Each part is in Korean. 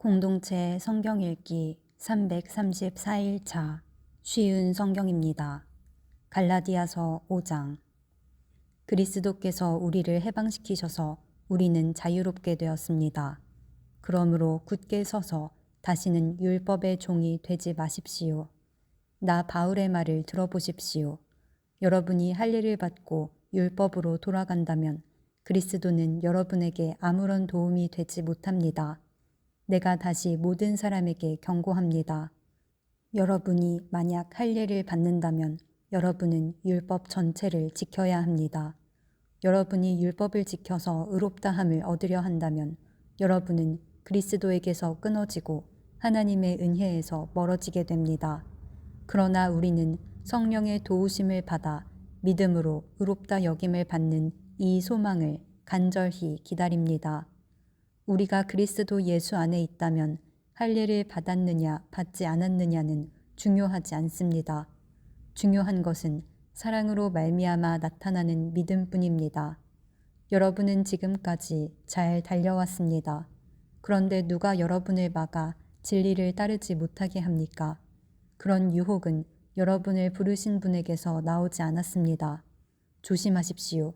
공동체 성경 읽기 334일차 쉬운 성경입니다. 갈라디아서 5장. 그리스도께서 우리를 해방시키셔서 우리는 자유롭게 되었습니다. 그러므로 굳게 서서 다시는 율법의 종이 되지 마십시오. 나 바울의 말을 들어보십시오. 여러분이 할례를 받고 율법으로 돌아간다면 그리스도는 여러분에게 아무런 도움이 되지 못합니다. 내가 다시 모든 사람에게 경고합니다. 여러분이 만약 할례를 받는다면 여러분은 율법 전체를 지켜야 합니다. 여러분이 율법을 지켜서 의롭다함을 얻으려 한다면 여러분은 그리스도에게서 끊어지고 하나님의 은혜에서 멀어지게 됩니다. 그러나 우리는 성령의 도우심을 받아 믿음으로 의롭다 여김을 받는 이 소망을 간절히 기다립니다. 우리가 그리스도 예수 안에 있다면 할례를 받았느냐 받지 않았느냐는 중요하지 않습니다. 중요한 것은 사랑으로 말미암아 나타나는 믿음뿐입니다. 여러분은 지금까지 잘 달려왔습니다. 그런데 누가 여러분을 막아 진리를 따르지 못하게 합니까? 그런 유혹은 여러분을 부르신 분에게서 나오지 않았습니다. 조심하십시오.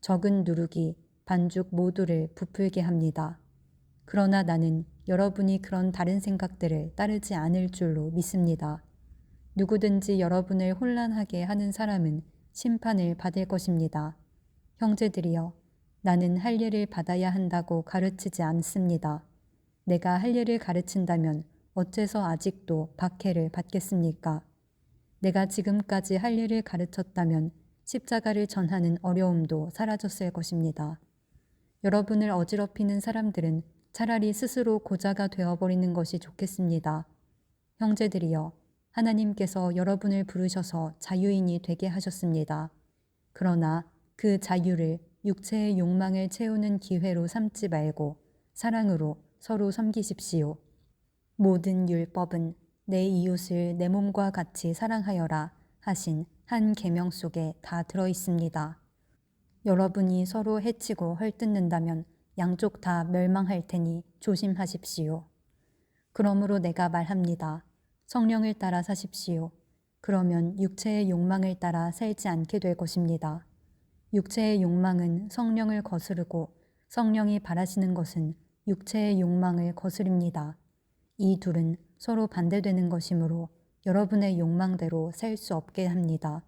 적은 누룩이 반죽 모두를 부풀게 합니다. 그러나 나는 여러분이 그런 다른 생각들을 따르지 않을 줄로 믿습니다. 누구든지 여러분을 혼란하게 하는 사람은 심판을 받을 것입니다. 형제들이여, 나는 할례를 받아야 한다고 가르치지 않습니다. 내가 할례를 가르친다면 어째서 아직도 박해를 받겠습니까? 내가 지금까지 할례를 가르쳤다면 십자가를 전하는 어려움도 사라졌을 것입니다. 여러분을 어지럽히는 사람들은 차라리 스스로 고자가 되어버리는 것이 좋겠습니다. 형제들이여, 하나님께서 여러분을 부르셔서 자유인이 되게 하셨습니다. 그러나 그 자유를 육체의 욕망을 채우는 기회로 삼지 말고 사랑으로 서로 섬기십시오. 모든 율법은 내 이웃을 내 몸과 같이 사랑하여라 하신 한 계명 속에 다 들어 있습니다. 여러분이 서로 해치고 헐뜯는다면 양쪽 다 멸망할 테니 조심하십시오. 그러므로 내가 말합니다. 성령을 따라 사십시오. 그러면 육체의 욕망을 따라 살지 않게 될 것입니다. 육체의 욕망은 성령을 거스르고 성령이 바라시는 것은 육체의 욕망을 거스릅니다. 이 둘은 서로 반대되는 것이므로 여러분의 욕망대로 살 수 없게 합니다.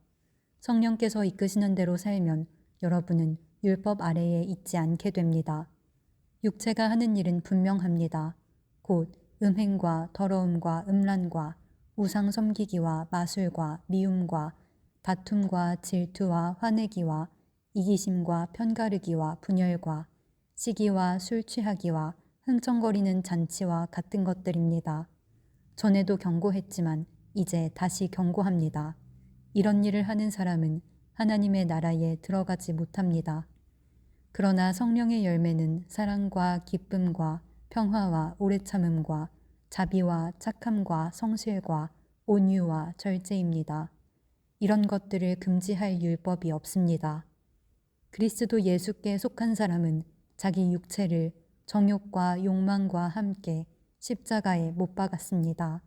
성령께서 이끄시는 대로 살면 여러분은 율법 아래에 있지 않게 됩니다. 육체가 하는 일은 분명합니다. 곧 음행과 더러움과 음란과 우상 섬기기와 마술과 미움과 다툼과 질투와 화내기와 이기심과 편가르기와 분열과 시기와 술 취하기와 흥청거리는 잔치와 같은 것들입니다. 전에도 경고했지만 이제 다시 경고합니다. 이런 일을 하는 사람은 하나님의 나라에 들어가지 못합니다. 그러나 성령의 열매는 사랑과 기쁨과 평화와 오래 참음과 자비와 착함과 성실과 온유와 절제입니다. 이런 것들을 금지할 율법이 없습니다. 그리스도 예수께 속한 사람은 자기 육체를 정욕과 욕망과 함께 십자가에 못 박았습니다.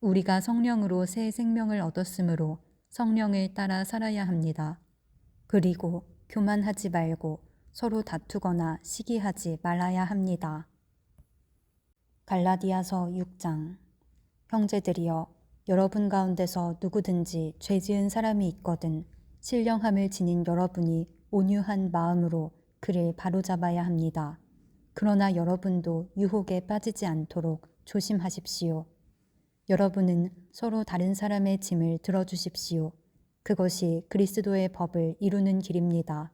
우리가 성령으로 새 생명을 얻었으므로 성령을 따라 살아야 합니다. 그리고 교만하지 말고 서로 다투거나 시기하지 말아야 합니다. 갈라디아서 6장. 형제들이여, 여러분 가운데서 누구든지 죄 지은 사람이 있거든 신령함을 지닌 여러분이 온유한 마음으로 그를 바로잡아야 합니다. 그러나 여러분도 유혹에 빠지지 않도록 조심하십시오. 여러분은 서로 다른 사람의 짐을 들어주십시오. 그것이 그리스도의 법을 이루는 길입니다.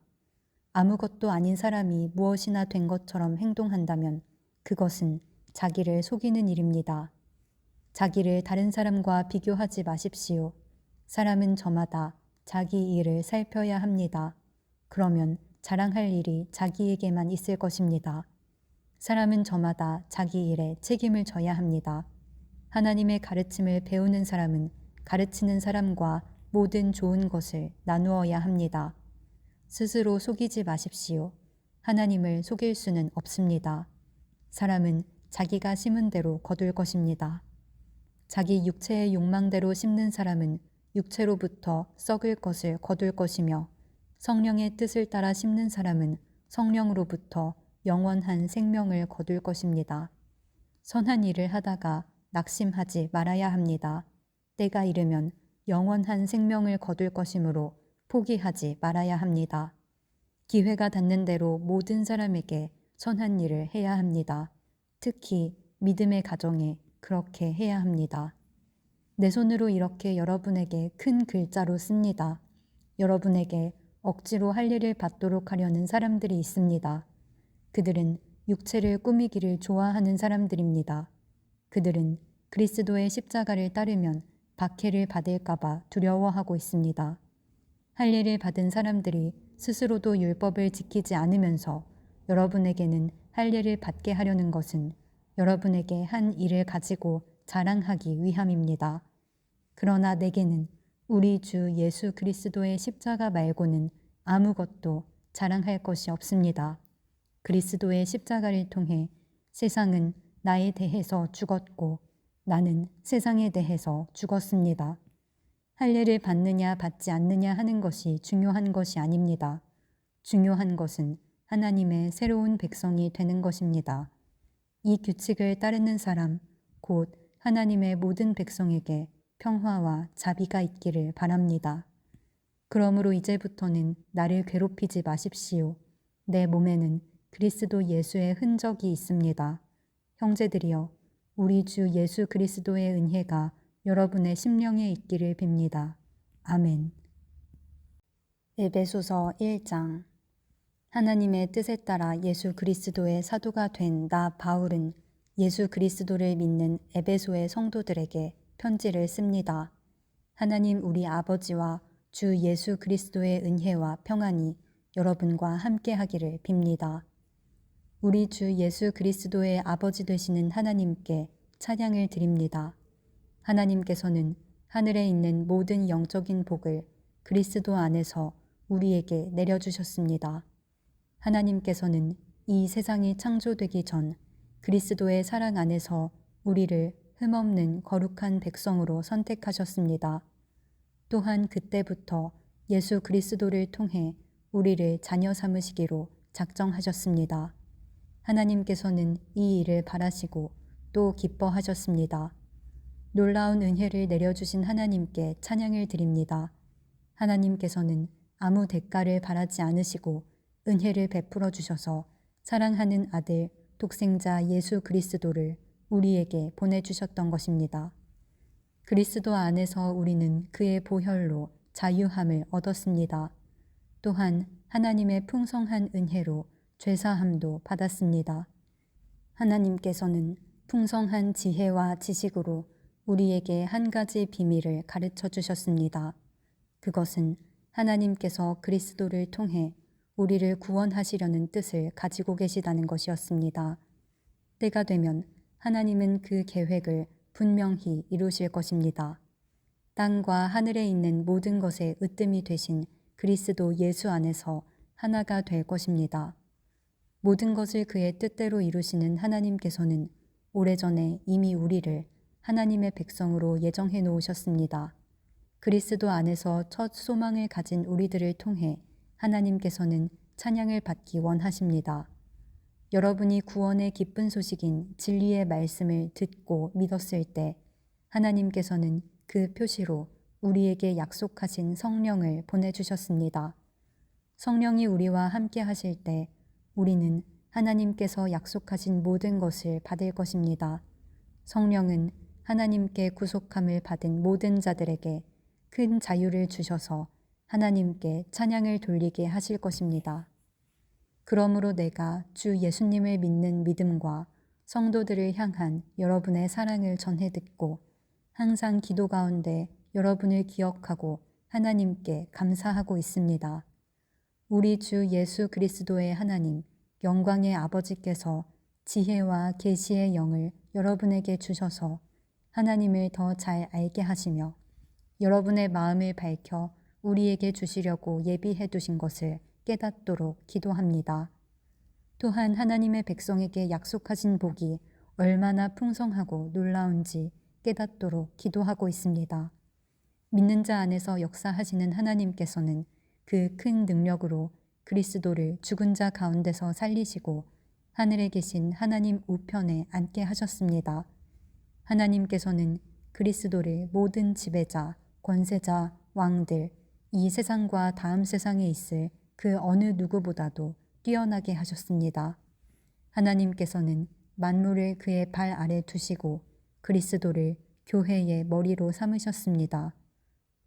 아무것도 아닌 사람이 무엇이나 된 것처럼 행동한다면 그것은 자기를 속이는 일입니다. 자기를 다른 사람과 비교하지 마십시오. 사람은 저마다 자기 일을 살펴야 합니다. 그러면 자랑할 일이 자기에게만 있을 것입니다. 사람은 저마다 자기 일에 책임을 져야 합니다. 하나님의 가르침을 배우는 사람은 가르치는 사람과 모든 좋은 것을 나누어야 합니다. 스스로 속이지 마십시오. 하나님을 속일 수는 없습니다. 사람은 자기가 심은 대로 거둘 것입니다. 자기 육체의 욕망대로 심는 사람은 육체로부터 썩을 것을 거둘 것이며 성령의 뜻을 따라 심는 사람은 성령으로부터 영원한 생명을 거둘 것입니다. 선한 일을 하다가 낙심하지 말아야 합니다. 때가 이르면 영원한 생명을 거둘 것이므로 포기하지 말아야 합니다. 기회가 닿는 대로 모든 사람에게 선한 일을 해야 합니다. 특히 믿음의 가정에 그렇게 해야 합니다. 내 손으로 이렇게 여러분에게 큰 글자로 씁니다. 여러분에게 억지로 할 일을 받도록 하려는 사람들이 있습니다. 그들은 육체를 꾸미기를 좋아하는 사람들입니다. 그들은 그리스도의 십자가를 따르면 박해를 받을까봐 두려워하고 있습니다. 할례를 받은 사람들이 스스로도 율법을 지키지 않으면서 여러분에게는 할례를 받게 하려는 것은 여러분에게 한 일을 가지고 자랑하기 위함입니다. 그러나 내게는 우리 주 예수 그리스도의 십자가 말고는 아무것도 자랑할 것이 없습니다. 그리스도의 십자가를 통해 세상은 나에 대해서 죽었고 나는 세상에 대해서 죽었습니다. 할례를 받느냐 받지 않느냐 하는 것이 중요한 것이 아닙니다. 중요한 것은 하나님의 새로운 백성이 되는 것입니다. 이 규칙을 따르는 사람, 곧 하나님의 모든 백성에게 평화와 자비가 있기를 바랍니다. 그러므로 이제부터는 나를 괴롭히지 마십시오. 내 몸에는 그리스도 예수의 흔적이 있습니다. 형제들이여, 우리 주 예수 그리스도의 은혜가 여러분의 심령에 있기를 빕니다. 아멘. 에베소서 1장. 하나님의 뜻에 따라 예수 그리스도의 사도가 된 나 바울은 예수 그리스도를 믿는 에베소의 성도들에게 편지를 씁니다. 하나님 우리 아버지와 주 예수 그리스도의 은혜와 평안이 여러분과 함께 하기를 빕니다. 우리 주 예수 그리스도의 아버지 되시는 하나님께 찬양을 드립니다. 하나님께서는 하늘에 있는 모든 영적인 복을 그리스도 안에서 우리에게 내려주셨습니다. 하나님께서는 이 세상이 창조되기 전 그리스도의 사랑 안에서 우리를 흠없는 거룩한 백성으로 선택하셨습니다. 또한 그때부터 예수 그리스도를 통해 우리를 자녀 삼으시기로 작정하셨습니다. 하나님께서는 이 일을 바라시고 또 기뻐하셨습니다. 놀라운 은혜를 내려주신 하나님께 찬양을 드립니다. 하나님께서는 아무 대가를 바라지 않으시고 은혜를 베풀어 주셔서 사랑하는 아들 독생자 예수 그리스도를 우리에게 보내주셨던 것입니다. 그리스도 안에서 우리는 그의 보혈로 자유함을 얻었습니다. 또한 하나님의 풍성한 은혜로 죄사함도 받았습니다. 하나님께서는 풍성한 지혜와 지식으로 우리에게 한 가지 비밀을 가르쳐 주셨습니다. 그것은 하나님께서 그리스도를 통해 우리를 구원하시려는 뜻을 가지고 계시다는 것이었습니다. 때가 되면 하나님은 그 계획을 분명히 이루실 것입니다. 땅과 하늘에 있는 모든 것의 으뜸이 되신 그리스도 예수 안에서 하나가 될 것입니다. 모든 것을 그의 뜻대로 이루시는 하나님께서는 오래전에 이미 우리를 하나님의 백성으로 예정해 놓으셨습니다. 그리스도 안에서 첫 소망을 가진 우리들을 통해 하나님께서는 찬양을 받기 원하십니다. 여러분이 구원의 기쁜 소식인 진리의 말씀을 듣고 믿었을 때 하나님께서는 그 표시로 우리에게 약속하신 성령을 보내주셨습니다. 성령이 우리와 함께 하실 때 우리는 하나님께서 약속하신 모든 것을 받을 것입니다. 성령은 하나님께 구속함을 받은 모든 자들에게 큰 자유를 주셔서 하나님께 찬양을 돌리게 하실 것입니다. 그러므로 내가 주 예수님을 믿는 믿음과 성도들을 향한 여러분의 사랑을 전해 듣고 항상 기도 가운데 여러분을 기억하고 하나님께 감사하고 있습니다. 우리 주 예수 그리스도의 하나님, 영광의 아버지께서 지혜와 계시의 영을 여러분에게 주셔서 하나님을 더 잘 알게 하시며 여러분의 마음을 밝혀 우리에게 주시려고 예비해 두신 것을 깨닫도록 기도합니다. 또한 하나님의 백성에게 약속하신 복이 얼마나 풍성하고 놀라운지 깨닫도록 기도하고 있습니다. 믿는 자 안에서 역사하시는 하나님께서는 그 큰 능력으로 그리스도를 죽은 자 가운데서 살리시고 하늘에 계신 하나님 우편에 앉게 하셨습니다. 하나님께서는 그리스도를 모든 지배자, 권세자, 왕들, 이 세상과 다음 세상에 있을 그 어느 누구보다도 뛰어나게 하셨습니다. 하나님께서는 만물을 그의 발 아래 두시고 그리스도를 교회의 머리로 삼으셨습니다.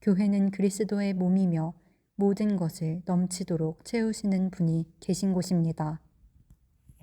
교회는 그리스도의 몸이며 모든 것을 넘치도록 채우시는 분이 계신 곳입니다.